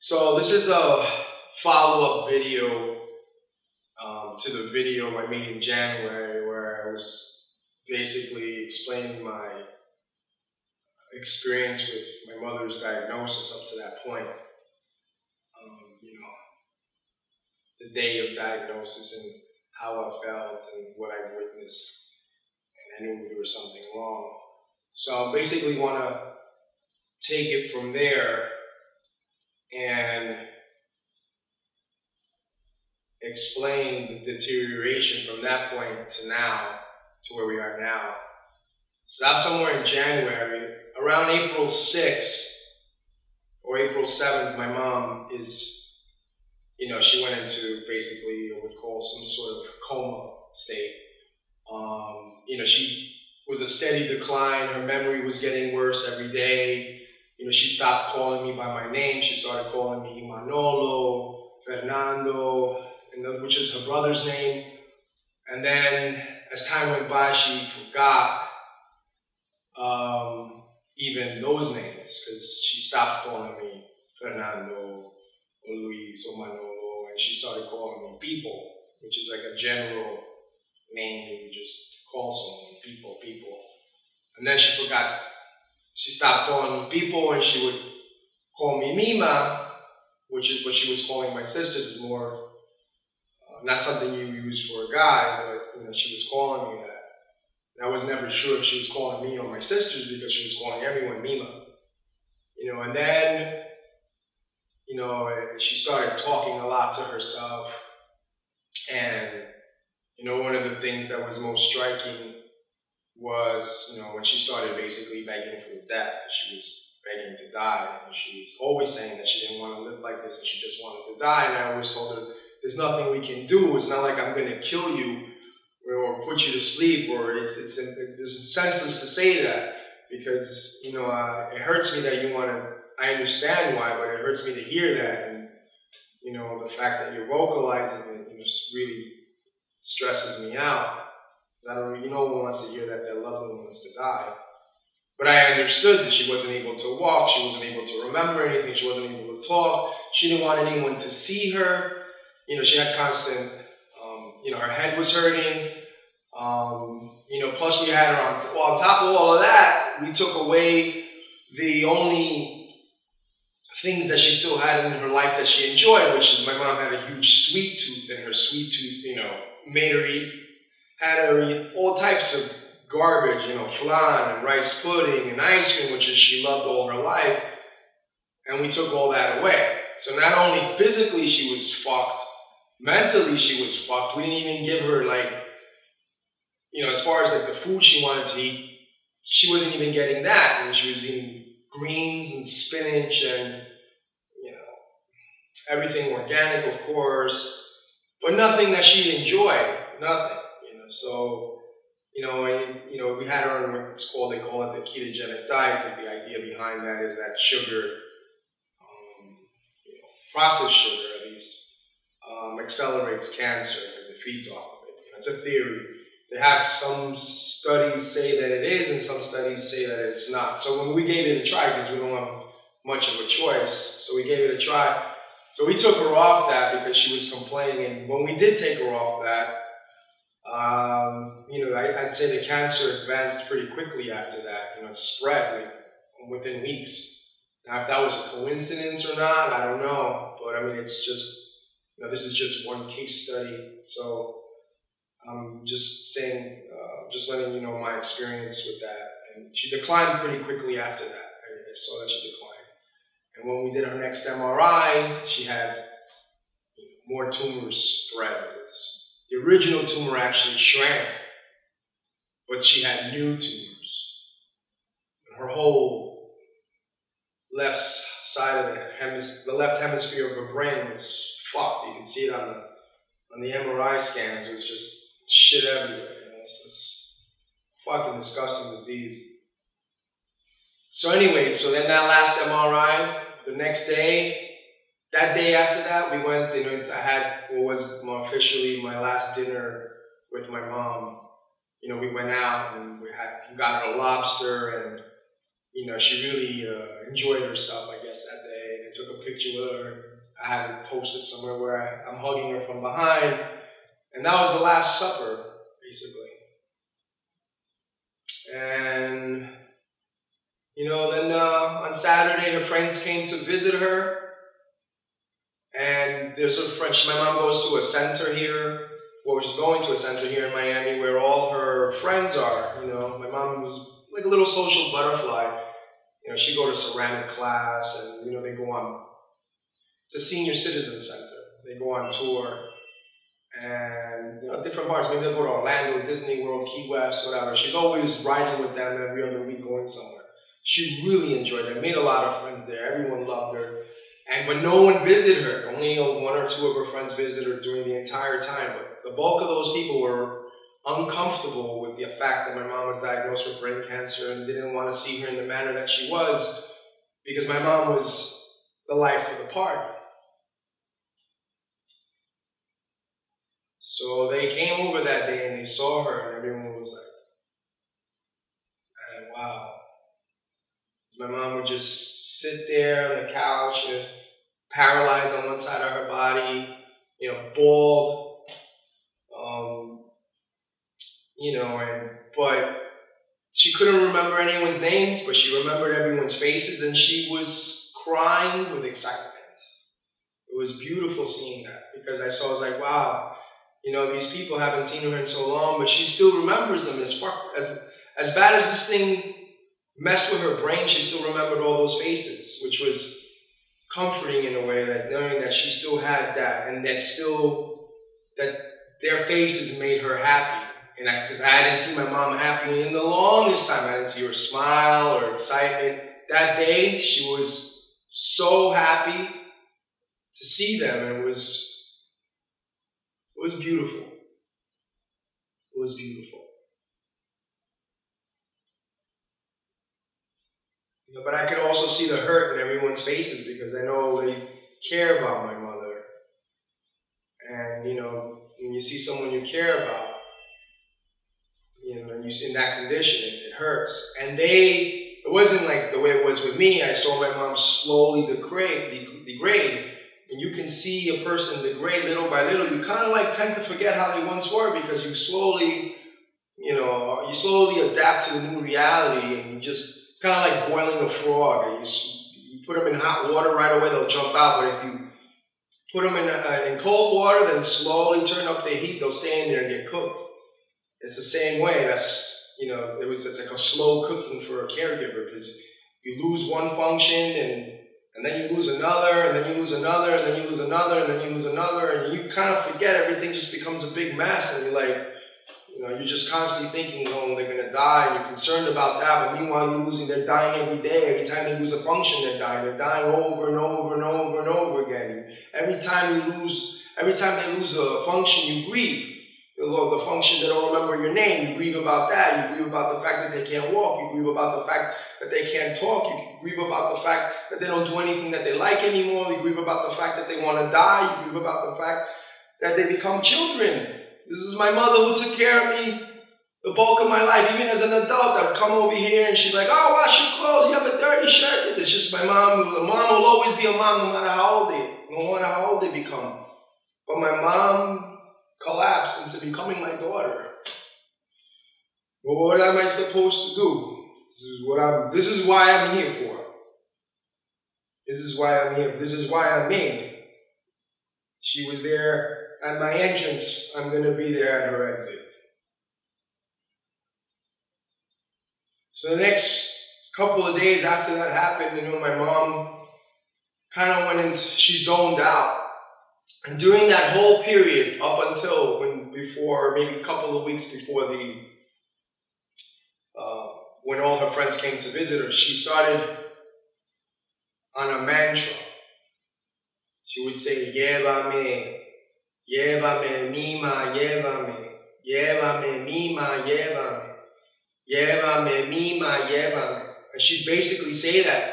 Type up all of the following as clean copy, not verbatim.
So this is a follow-up video to the video I made in January where I was basically explaining my experience with my mother's diagnosis up to that point. You know, the day of diagnosis and how I felt and what I witnessed, and I knew there was something wrong. So I basically want to take it from there and explain the deterioration from that point to now, to where we are now. So that's somewhere in January. Around April 6th or April 7th, my mom she went into basically what we call some sort of coma state. She was a steady decline. Her memory was getting worse every day. She stopped calling me by my name. She started calling me Manolo, Fernando, which is her brother's name. And then as time went by, she forgot even those names because she stopped calling me Fernando or Luis or Manolo, and she started calling me People, which is like a general name you just call someone, people. And then she forgot, she stopped calling me People and she would call me Mima, which is what she was calling my sisters, is more, not something you use for a guy, but she was calling me that. And I was never sure if she was calling me or my sisters because she was calling everyone Mima. And then, she started talking a lot to herself. And, one of the things that was most striking was, when she started basically begging for death. She was begging to die. And she was always saying that she didn't want to live like this and she just wanted to die. And I always told her, there's nothing we can do. It's not like I'm going to kill you or put you to sleep, or it's senseless to say that because, it hurts me that you want to, I understand why, but it hurts me to hear that. And, the fact that you're vocalizing it, really stresses me out. I don't really, no one wants to hear that their loved one wants to die. But I understood that she wasn't able to walk, she wasn't able to remember anything, she wasn't able to talk, she didn't want anyone to see her. She had constant, her head was hurting. Plus we had her on top of all of that, we took away the only things that she still had in her life that she enjoyed, which is my mom had a huge sweet tooth, and her sweet tooth, made her had her eat all types of garbage, flan and rice pudding and ice cream, which is she loved all her life, and we took all that away. So not only physically she was fucked, mentally she was fucked. We didn't even give her as far as the food she wanted to eat, she wasn't even getting that. And she was eating greens and spinach and, everything organic, of course, but nothing that she'd enjoy, nothing, So, we had her on what's called, they call it the ketogenic diet, because the idea behind that is that sugar, processed sugar at least, accelerates cancer because it feeds off of it. It's a theory. They have some studies say that it is, and some studies say that it's not. So when we gave it a try, because we don't have much of a choice, so we gave it a try. So we took her off that because she was complaining, and when we did take her off that, I'd say the cancer advanced pretty quickly after that. It spread within weeks. Now, if that was a coincidence or not, I don't know. But I mean, it's just, this is just one case study. So I'm just saying, just letting you know my experience with that. And she declined pretty quickly after that. I saw that she declined. And when we did her next MRI, she had more tumors spread. The original tumor actually shrank, but she had new tumors. Her whole left side of the left hemisphere of her brain was fucked. You can see it on the MRI scans. It was just shit everywhere. It's this fucking disgusting disease. So anyway, so then that last MRI, the next day, that day after that, we went, I had what was more officially my last dinner with my mom. We went out and we got her lobster, and, she really enjoyed herself, I guess, that day. took a picture with her. I had it posted somewhere where I'm hugging her from behind. And that was the Last Supper, basically. And, then on Saturday, her friends came to visit her. And there's a friend, my mom goes to a center here, she's going to a center here in Miami where all her friends are. My mom was like a little social butterfly. She go to ceramic class, and they go on. It's a senior citizen center. They go on tour, and different parts. Maybe they'll go to Orlando, Disney World, Key West, whatever. She's always riding with them every other week, going somewhere. She really enjoyed it. Made a lot of friends there. Everyone loved her. But no one visited her. Only one or two of her friends visited her during the entire time. But the bulk of those people were uncomfortable with the fact that my mom was diagnosed with brain cancer and didn't want to see her in the manner that she was, because my mom was the life of the party. So they came over that day and they saw her, and everyone was like, wow. My mom would just sit there on the couch, paralyzed on one side of her body, bald, but she couldn't remember anyone's names, but she remembered everyone's faces, and she was crying with excitement. It was beautiful seeing that, because I was like, wow, these people haven't seen her in so long, but she still remembers them. As bad as this thing messed with her brain, she still remembered all those faces, which was comforting in a way, that knowing that she still had that, and that their faces made her happy. And because I didn't see my mom happy in the longest time. I didn't see her smile or excitement. That day, she was so happy to see them, and it was beautiful. It was beautiful. But I could also see the hurt in everyone's faces, because I know they care about my mother. And, when you see someone you care about, and you're in that condition, it hurts. And it wasn't like the way it was with me. I saw my mom slowly degrade. And you can see a person degrade little by little. You kind of tend to forget how they once were, because you slowly adapt to the new reality, and it's kind of like boiling a frog. You put them in hot water right away, they'll jump out. But if you put them in cold water, then slowly turn up the heat, they'll stay in there and get cooked. It's the same way. It's like a slow cooking for a caregiver, because you lose one function, and then you lose another, and then you lose another, and then you lose another, and then you lose another, and you kind of forget. Everything just becomes a big mess, and you're like, you're just constantly thinking, they're going to die, and you're concerned about that, but meanwhile they're dying every day. Every time they lose a function, they're dying. They're dying over and over and over and over again. Every time they lose a function, you grieve. The function, they don't remember your name, you grieve about that. You grieve about the fact that they can't walk. You grieve about the fact that they can't talk. You grieve about the fact that they don't do anything that they like anymore. You grieve about the fact that they want to die. You grieve about the fact that they become children. This is my mother who took care of me the bulk of my life. Even as an adult, I'd come over here and she's like, oh, wash your clothes, you have a dirty shirt. It's just my mom. A mom will always be a mom, no matter how old they become. But my mom collapsed into becoming my daughter. Well, what am I supposed to do? This is why I'm here for. This is why I'm here. This is why I'm made. She was there at my entrance. I'm going to be there at her exit. So the next couple of days after that happened, my mom kind of she zoned out. And during that whole period, up until maybe a couple of weeks before when all her friends came to visit her, she started on a mantra. She would say, llévame, llévame, mima, llévame, llévame, mima, llévame, llévame, mima, llévame. And she'd basically say that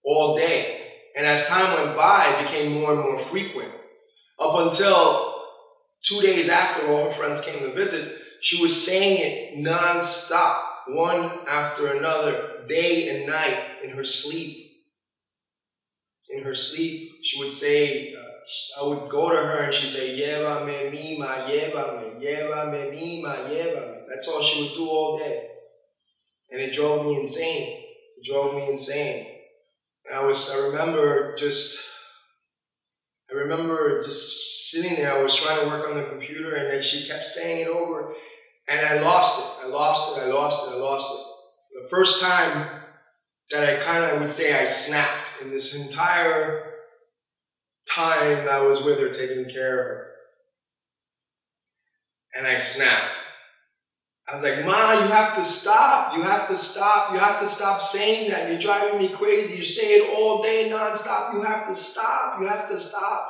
all day. And as time went by, it became more and more frequent. Up until 2 days after all her friends came to visit, she was saying it non-stop, one after another, day and night, in her sleep. in her sleep, she would say, I would go to her and she'd say, llévame, mima, llévame, llévame, mima, llévame. That's all she would do all day. And it drove me insane. It drove me insane. And I remember just sitting there. I was trying to work on the computer, and then she kept saying it over, and I lost it. I lost it. I lost it. I lost it. The first time that I would say I snapped in this entire time I was with her, taking care of her, and I snapped. I was like, Ma, you have to stop. You have to stop. You have to stop saying that. You're driving me crazy. You say it all day nonstop. You have to stop. You have to stop.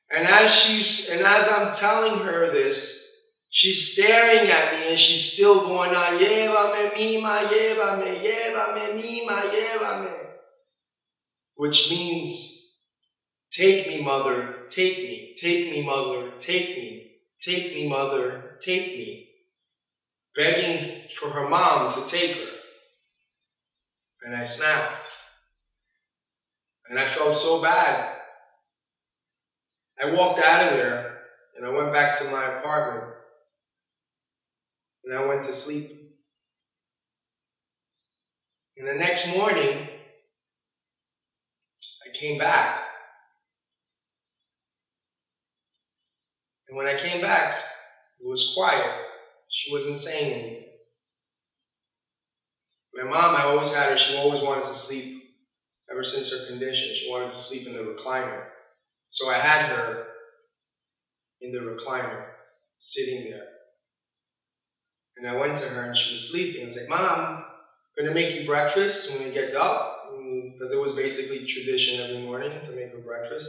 And as I'm telling her this, she's staring at me and she's still going on, llévame, mima, llévame, llévame, mima, llévame. Which means, take me, mother, take me, mother, take me, mother, take me. Begging for her mom to take her. And I snapped. And I felt so bad. I walked out of there and I went back to my apartment. And I went to sleep. And the next morning, I came back. And when I came back, it was quiet. She wasn't saying anything. My mom, I always had her, she always wanted to sleep. Ever since her condition, she wanted to sleep in the recliner. So I had her in the recliner, sitting there. And I went to her and she was sleeping. I was like, Mom, I'm going to make you breakfast when we get up. Because it was basically tradition every morning to make her breakfast.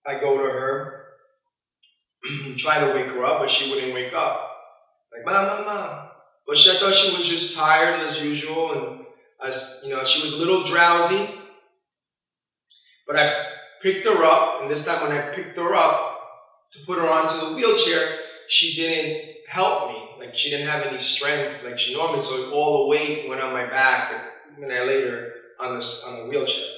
I go to her, try to wake her up, but she wouldn't wake up. Like, Mom. But I thought she was just tired as usual, and she was a little drowsy. But I picked her up, and this time when I picked her up to put her onto the wheelchair, she didn't help me. Like, she didn't have any strength like she normally, so all the weight went on my back, and I laid her on the wheelchair.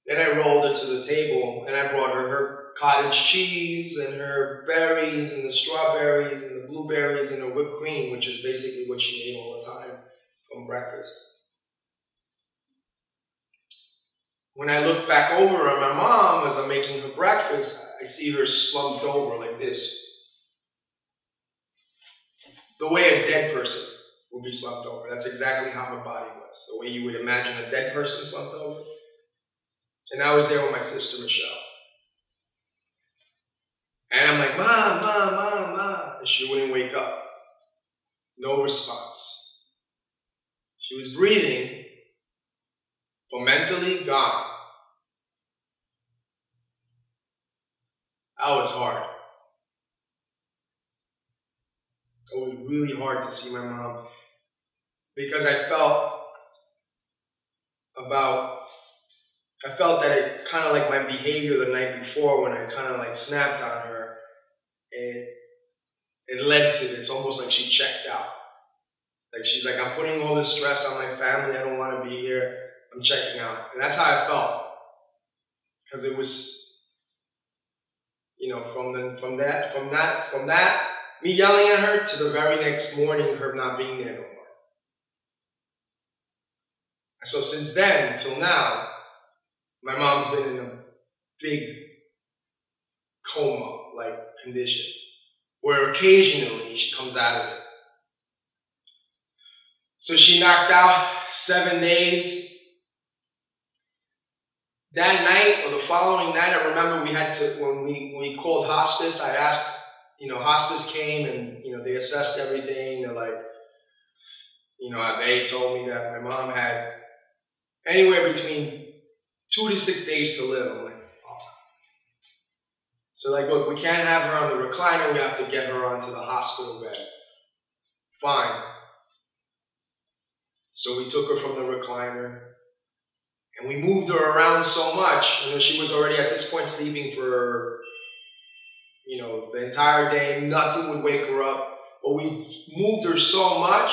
Then I rolled her to the table, and I brought her cottage cheese, and her berries, and the strawberries, and the blueberries, and the whipped cream, which is basically what she ate all the time from breakfast. When I look back over at my mom as I'm making her breakfast, I see her slumped over like this. The way a dead person would be slumped over. That's exactly how her body was. The way you would imagine a dead person slumped over. And I was there with my sister Michelle. And I'm like, Mom. And she wouldn't wake up. No response. She was breathing, but mentally gone. That was hard. It was really hard to see my mom. Because I felt that it kind of like my behavior the night before when I kind of like snapped on her, it led to this, almost like she checked out. Like she's like, I'm putting all this stress on my family, I don't want to be here, I'm checking out. And that's how I felt. Because it was, from that, me yelling at her to the very next morning, her not being there no more. And so since then till now, my mom's been in a big coma-like condition, where occasionally she comes out of it. So she knocked out 7 days. That night or the following night, I remember when we called hospice, I asked, hospice came and, they assessed everything. They're like, they told me that my mom had anywhere between 2 to 6 days to live. I'm like, oh. So like, look, we can't have her on the recliner, we have to get her onto the hospital bed. Fine. So we took her from the recliner, and we moved her around so much. She was already at this point sleeping for, the entire day. Nothing would wake her up. But we moved her so much,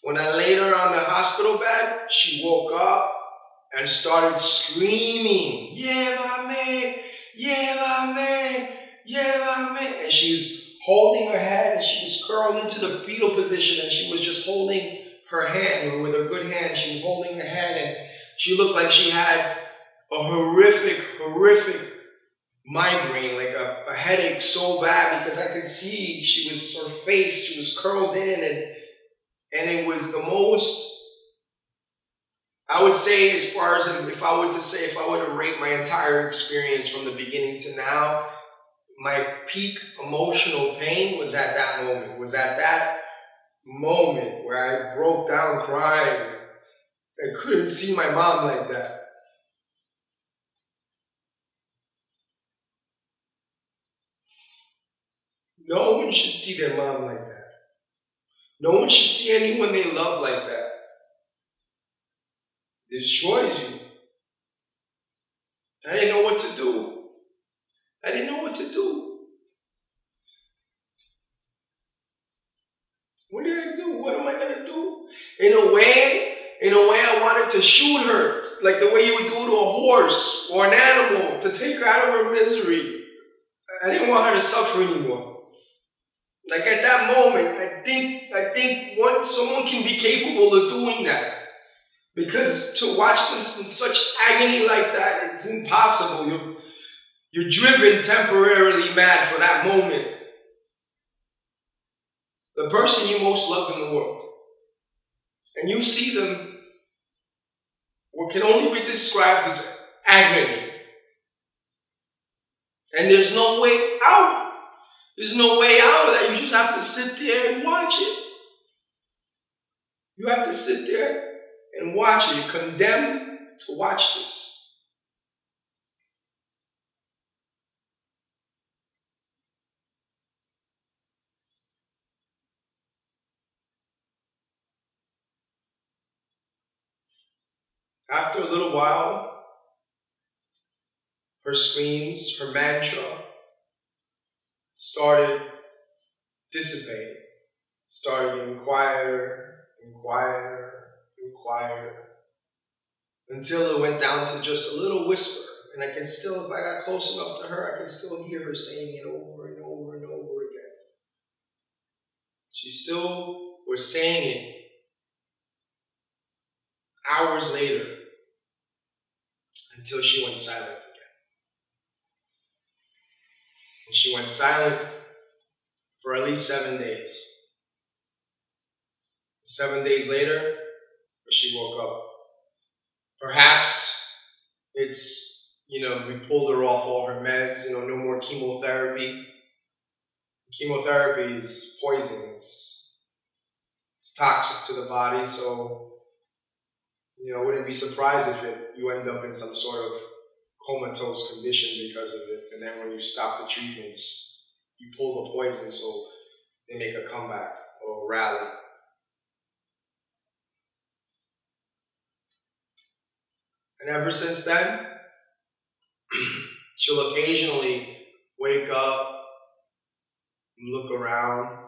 when I laid her on the hospital bed, she woke up and started screaming, "Llévame, llévame, llévame." And she was holding her head, and she was curled into the fetal position, and she was just holding her hand, or with her good hand, she was holding her head, and she looked like she had a horrific migraine, like a headache so bad, because I could see her face, she was curled in, and it was the most, I would say, as far as if I were to rate my entire experience from the beginning to now, my peak emotional pain was at that moment, where I broke down crying. I couldn't see my mom like that. No one should see their mom like that. No one should see anyone they love like that. It destroys you. I didn't know what to do. I didn't know what to do. What did I do? What am I gonna do? In a way, I wanted to shoot her, like the way you would do to a horse or an animal, to take her out of her misery. I didn't want her to suffer anymore. Like at that moment, I think someone can be capable of doing that. Because to watch them in such agony like that, it's impossible. You're driven temporarily mad for that moment. The person you most love in the world. And you see them, what can only be described as agony. And there's no way out. There's no way out of that. You just have to sit there and watch it. You have to sit there and watch it. You're condemned to watch this. After a little while, her screams, her mantra started dissipating, started getting quieter and quieter and quieter, until it went down to just a little whisper. And I can still, if I got close enough to her, I can still hear her saying it over and over and over again. She still was saying it hours later, until she went silent again. And she went silent for at least 7 days. 7 days later, she woke up. Perhaps it's, we pulled her off all her meds, no more chemotherapy. Chemotherapy is poison. It's toxic to the body, so, I wouldn't be surprised if you end up in some sort of comatose condition because of it. And then when you stop the treatments, you pull the poison, so they make a comeback or rally. And ever since then, she'll occasionally wake up and look around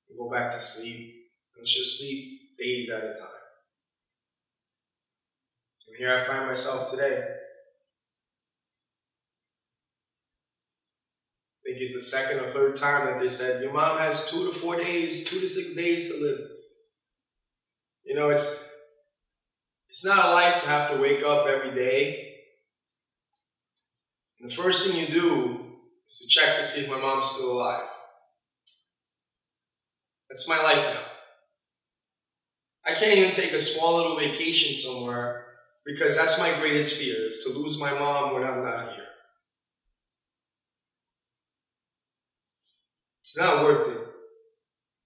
and go back to sleep. And she'll sleep days at a time. And here I find myself today. I think it's the second or third time that they said, your mom has 2 to 4 days, 2 to 6 days to live. It's not a life to have to wake up every day. And the first thing you do is to check to see if my mom's still alive. That's my life now. I can't even take a small little vacation somewhere because that's my greatest fear, is to lose my mom when I'm not here. It's not worth it.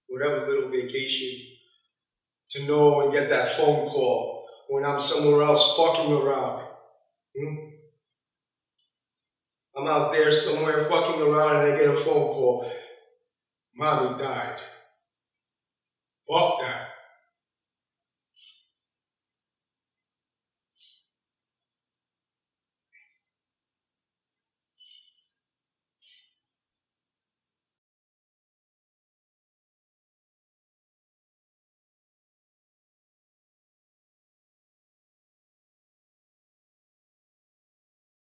Whatever little vacation, to know and get that phone call when I'm somewhere else fucking around. I'm out there somewhere fucking around and I get a phone call. Mommy died. Fuck that.